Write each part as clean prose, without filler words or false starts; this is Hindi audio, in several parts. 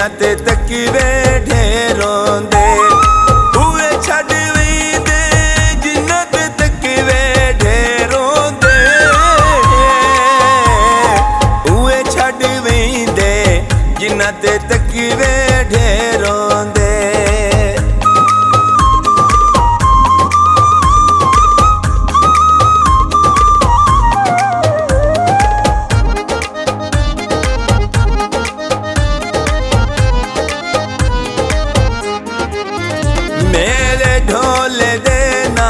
जिन्ना ते तकीवे ढेरों दे हुए छड़ वेंदे जिन्ना ते तकीवे ढेरों दे हुए छड़ वेंदे जिन्ना ते तकीवे ढेरों दे। मेरे ढोल देना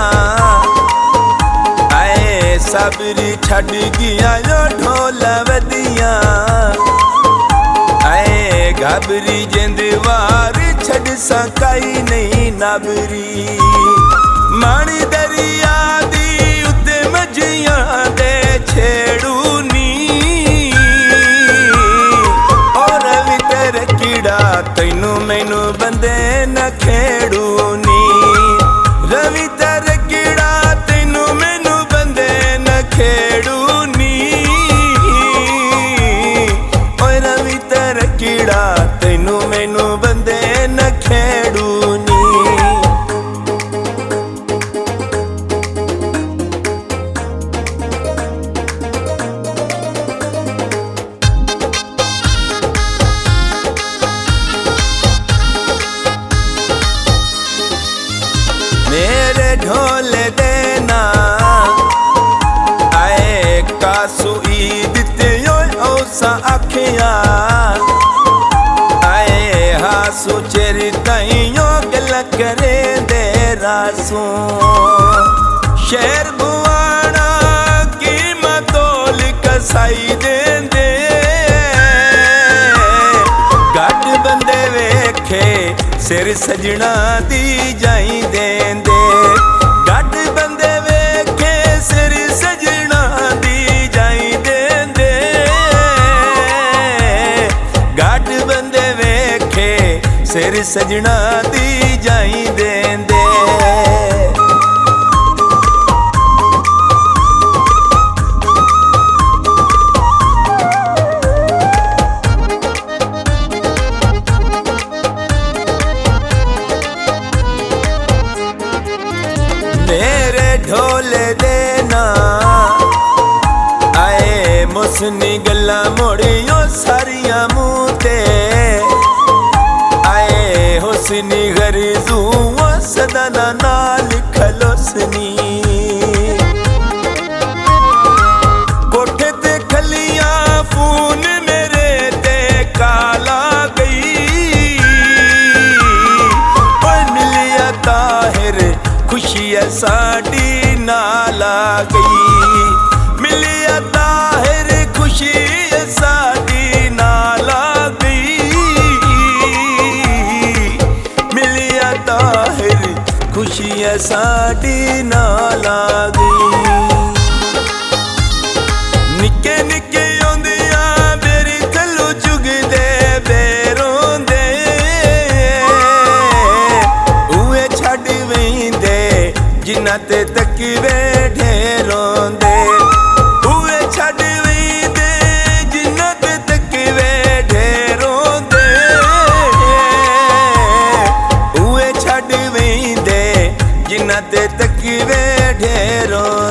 आए सबरी छड़ गया जो ढोल वदिया आए घबरी जिंदवार छड़ सकाई नहीं नबरी माणी दरिया दी उते मजिया दे छेड़ू नी और वितर कीड़ा तैनू मैनू बंदे न खेड़ू रवि तर कीड़ा तेनू मैनू बंदे न खेड़ू नी ओए रवि तर कीड़ा तेनू मैनू बंदे न खेड़ू नी। मेरे ढोल देना आए कासू ईद ते ओसा आखिया आए हासू चेरी ताइयों गल करे दे रासू शेर बुआना की मतोल कसाई देंदे गट बंदे वेखे सिर सजना दी जाई देंदे गट बंदे वेखे सिर सजना दी जाई देंदे गट बंदे वेखे सिर सजना दी जाई देंदे। मेरे ढोल देना आए मुसनी गल्ला मोड़ियो सारिया मुँह ते आए हुसनी गरीजू सदा नाल खलोसनी कोठे ते खलिया फून मेरे ते काला गई और मिलिया ताहिर खुशी साड़ी नाला गई मिलिया ताहिर खुशी साड़ी नाला गई मिलिया ताहिर खुशी साड़ी नाला गई। निके निके आंदिया मेरी थल्लू चुगदे बेरों दे हुए छड़ वेंदे जिन्ना ते तकीवे ढेरों दे हुए छड़ वेंदे जिन्ना ते तकीवे ढेरों दे हुए छड़ वेंदे जिन्ना ते तकीवे ढेरों